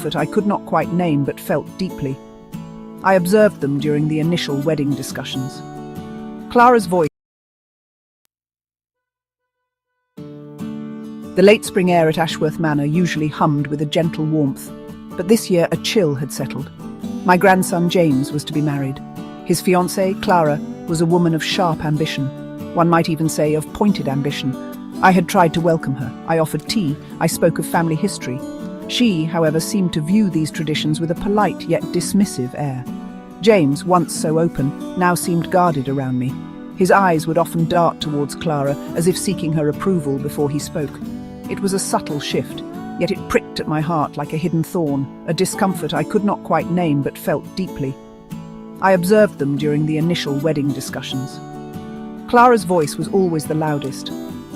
discomfort I could not quite name but felt deeply. I observed them during the initial wedding discussions. Clara's voice. The late spring air at Ashworth Manor usually hummed with a gentle warmth, but this year a chill had settled. My grandson James was to be married. His fiancée, Clara, was a woman of sharp ambition. One might even say of pointed ambition. I had tried to welcome her. I offered tea. I spoke of family history. She, however, seemed to view these traditions with a polite yet dismissive air. James, once so open, now seemed guarded around me. His eyes would often dart towards Clara, as if seeking her approval before he spoke. It was a subtle shift, yet it pricked at my heart like a hidden thorn, a discomfort I could not quite name but felt deeply. I observed them during the initial wedding discussions. Clara's voice was always the loudest.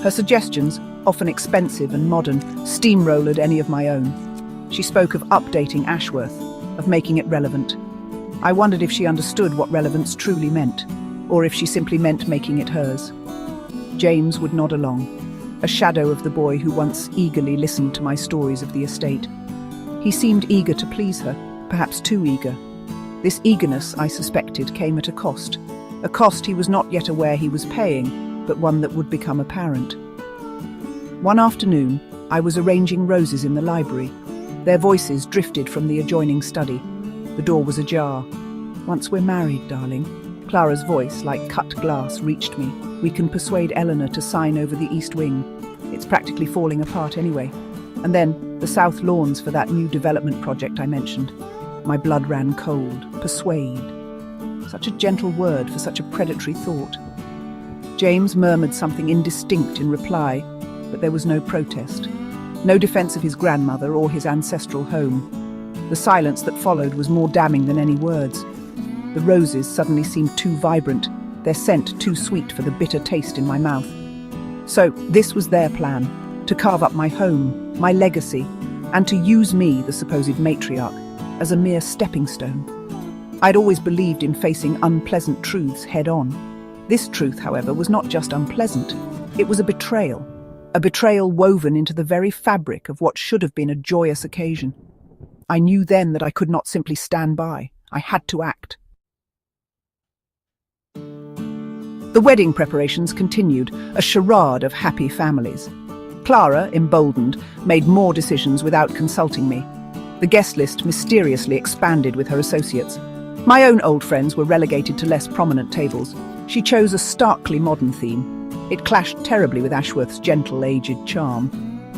Her suggestions, often expensive and modern, steamrolled any of my own. She spoke of updating Ashworth, of making it relevant. I wondered if she understood what relevance truly meant, or if she simply meant making it hers. James would nod along, a shadow of the boy who once eagerly listened to my stories of the estate. He seemed eager to please her, perhaps too eager. This eagerness, I suspected, came at a cost he was not yet aware he was paying, but one that would become apparent. One afternoon, I was arranging roses in the library. Their voices drifted from the adjoining study. The door was ajar. "Once we're married, darling," Clara's voice, like cut glass, reached me. "We can persuade Eleanor to sign over the East Wing. It's practically falling apart anyway. And then, the South Lawns for that new development project I mentioned." My blood ran cold. Persuade. Such a gentle word for such a predatory thought. James murmured something indistinct in reply, but there was no protest. No defense of his grandmother or his ancestral home. The silence that followed was more damning than any words. The roses suddenly seemed too vibrant, their scent too sweet for the bitter taste in my mouth. So this was their plan, to carve up my home, my legacy, and to use me, the supposed matriarch, as a mere stepping stone. I'd always believed in facing unpleasant truths head-on. This truth, however, was not just unpleasant. It was a betrayal woven into the very fabric of what should have been a joyous occasion. I knew then that I could not simply stand by. I had to act. The wedding preparations continued, a charade of happy families. Clara, emboldened, made more decisions without consulting me. The guest list mysteriously expanded with her associates. My own old friends were relegated to less prominent tables. She chose a starkly modern theme. It clashed terribly with Ashworth's gentle, aged charm.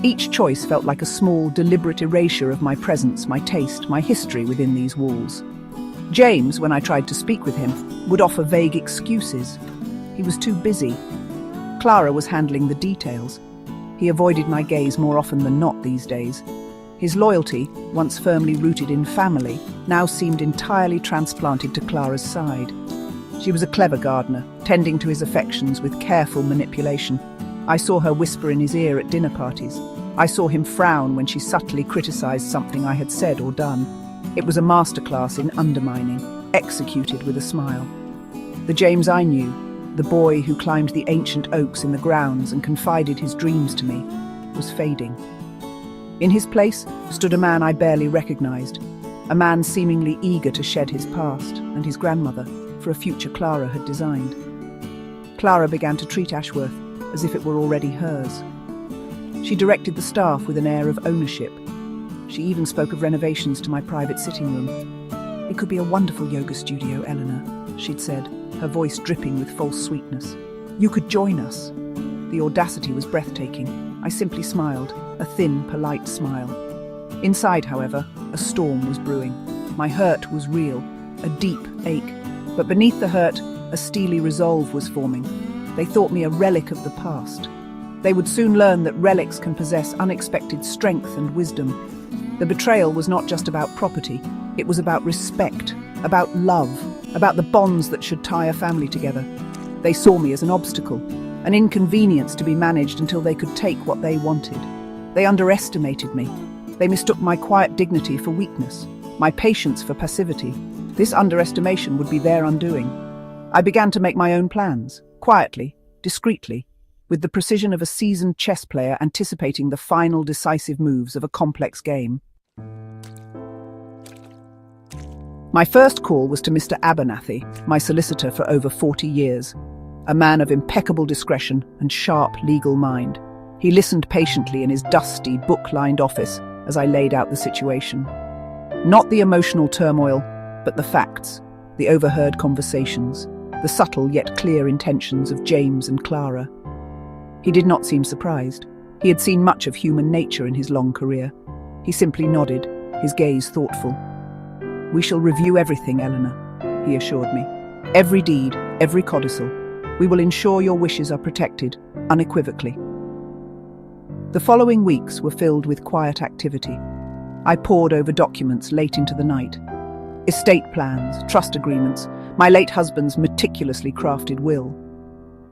Each choice felt like a small, deliberate erasure of my presence, my taste, my history within these walls. James, when I tried to speak with him, would offer vague excuses. He was too busy. Clara was handling the details. He avoided my gaze more often than not these days. His loyalty, once firmly rooted in family, now seemed entirely transplanted to Clara's side. She was a clever gardener, tending to his affections with careful manipulation. I saw her whisper in his ear at dinner parties. I saw him frown when she subtly criticized something I had said or done. It was a masterclass in undermining, executed with a smile. The James I knew, the boy who climbed the ancient oaks in the grounds and confided his dreams to me, was fading. In his place stood a man I barely recognized, a man seemingly eager to shed his past and his grandmother for a future Clara had designed. Clara began to treat Ashworth as if it were already hers. She directed the staff with an air of ownership. She even spoke of renovations to my private sitting room. "It could be a wonderful yoga studio, Eleanor," she'd said, her voice dripping with false sweetness. "You could join us." The audacity was breathtaking. I simply smiled, a thin, polite smile. Inside, however, a storm was brewing. My hurt was real, a deep ache. But beneath the hurt, a steely resolve was forming. They thought me a relic of the past. They would soon learn that relics can possess unexpected strength and wisdom. The betrayal was not just about property. It was about respect, about love, about the bonds that should tie a family together. They saw me as an obstacle, an inconvenience to be managed until they could take what they wanted. They underestimated me. They mistook my quiet dignity for weakness, my patience for passivity. This underestimation would be their undoing. I began to make my own plans, quietly, discreetly, with the precision of a seasoned chess player anticipating the final decisive moves of a complex game. My first call was to Mr. Abernathy, my solicitor for over 40 years, a man of impeccable discretion and sharp legal mind. He listened patiently in his dusty, book-lined office as I laid out the situation. Not the emotional turmoil, but the facts, the overheard conversations, the subtle yet clear intentions of James and Clara. He did not seem surprised. He had seen much of human nature in his long career. He simply nodded, his gaze thoughtful. "We shall review everything, Eleanor," he assured me. "Every deed, every codicil. We will ensure your wishes are protected, unequivocally." The following weeks were filled with quiet activity. I pored over documents late into the night. Estate plans, trust agreements, my late husband's meticulously crafted will.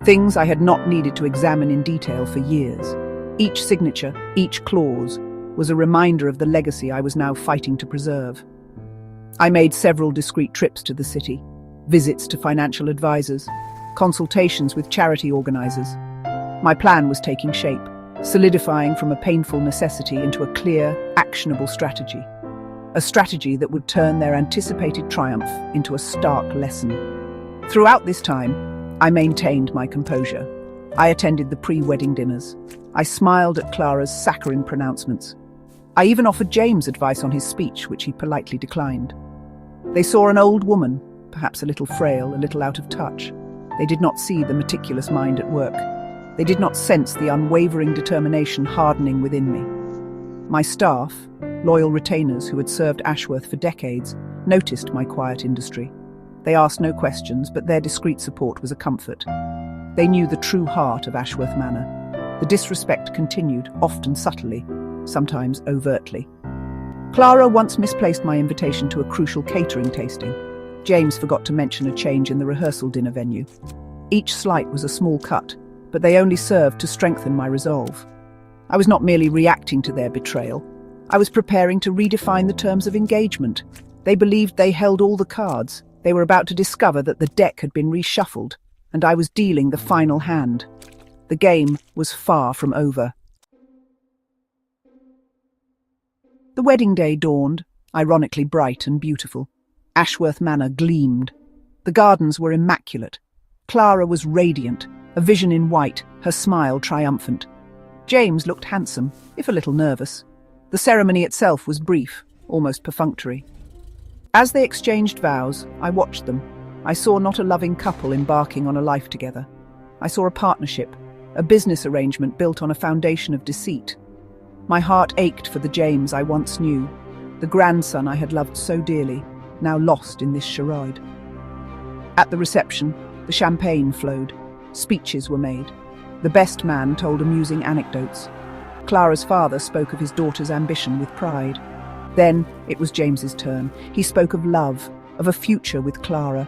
Things I had not needed to examine in detail for years. Each signature, each clause, was a reminder of the legacy I was now fighting to preserve. I made several discreet trips to the city, visits to financial advisors, consultations with charity organizers. My plan was taking shape, solidifying from a painful necessity into a clear, actionable strategy. A strategy that would turn their anticipated triumph into a stark lesson. Throughout this time, I maintained my composure. I attended the pre-wedding dinners. I smiled at Clara's saccharine pronouncements. I even offered James advice on his speech, which he politely declined. They saw an old woman, perhaps a little frail, a little out of touch. They did not see the meticulous mind at work. They did not sense the unwavering determination hardening within me. My staff, loyal retainers who had served Ashworth for decades, noticed my quiet industry. They asked no questions, but their discreet support was a comfort. They knew the true heart of Ashworth Manor. The disrespect continued, often subtly, sometimes overtly. Clara once misplaced my invitation to a crucial catering tasting. James forgot to mention a change in the rehearsal dinner venue. Each slight was a small cut, but they only served to strengthen my resolve. I was not merely reacting to their betrayal. I was preparing to redefine the terms of engagement. They believed they held all the cards. They were about to discover that the deck had been reshuffled, and I was dealing the final hand. The game was far from over. The wedding day dawned, ironically bright and beautiful. Ashworth Manor gleamed. The gardens were immaculate. Clara was radiant, a vision in white, her smile triumphant. James looked handsome, if a little nervous. The ceremony itself was brief, almost perfunctory. As they exchanged vows, I watched them. I saw not a loving couple embarking on a life together. I saw a partnership, a business arrangement built on a foundation of deceit. My heart ached for the James I once knew, the grandson I had loved so dearly, now lost in this charade. At the reception, the champagne flowed. Speeches were made. The best man told amusing anecdotes. Clara's father spoke of his daughter's ambition with pride. Then it was James's turn. He spoke of love, of a future with Clara.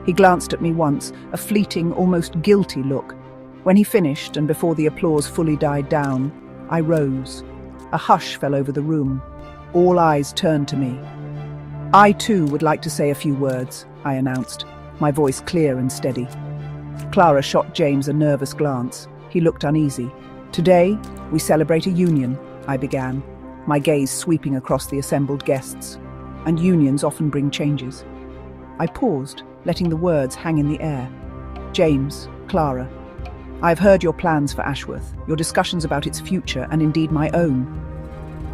He glanced at me once, a fleeting, almost guilty look. When he finished, and before the applause fully died down, I rose. A hush fell over the room. All eyes turned to me. "I too would like to say a few words," I announced, my voice clear and steady. Clara shot James a nervous glance. He looked uneasy. "Today, we celebrate a union," I began, my gaze sweeping across the assembled guests. "And unions often bring changes." I paused, letting the words hang in the air. "James, Clara, I've heard your plans for Ashworth, your discussions about its future, and indeed my own."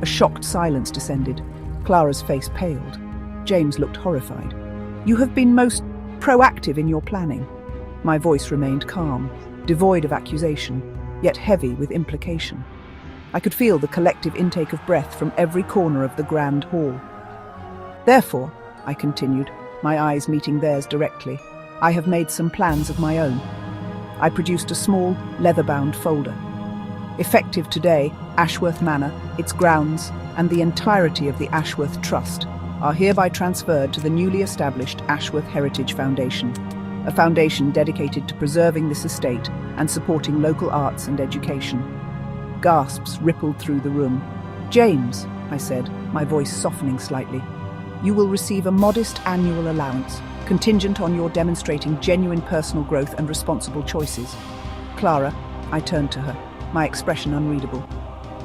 A shocked silence descended. Clara's face paled. James looked horrified. "You have been most proactive in your planning." My voice remained calm, devoid of accusation, yet heavy with implication. I could feel the collective intake of breath from every corner of the grand hall. "Therefore," I continued, my eyes meeting theirs directly, "I have made some plans of my own." I produced a small, leather-bound folder. "Effective today, Ashworth Manor, its grounds, and the entirety of the Ashworth Trust are hereby transferred to the newly established Ashworth Heritage Foundation, a foundation dedicated to preserving this estate and supporting local arts and education." Gasps rippled through the room. "James," I said, my voice softening slightly, "you will receive a modest annual allowance, contingent on your demonstrating genuine personal growth and responsible choices." "Clara," I turned to her, my expression unreadable.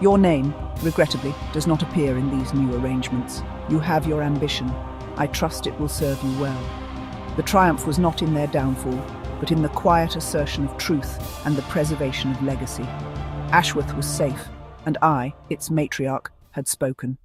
"Your name, regrettably, does not appear in these new arrangements. You have your ambition. I trust it will serve you well. The triumph was not in their downfall, but in the quiet assertion of truth and the preservation of legacy. Ashworth was safe, and I, its matriarch, had spoken.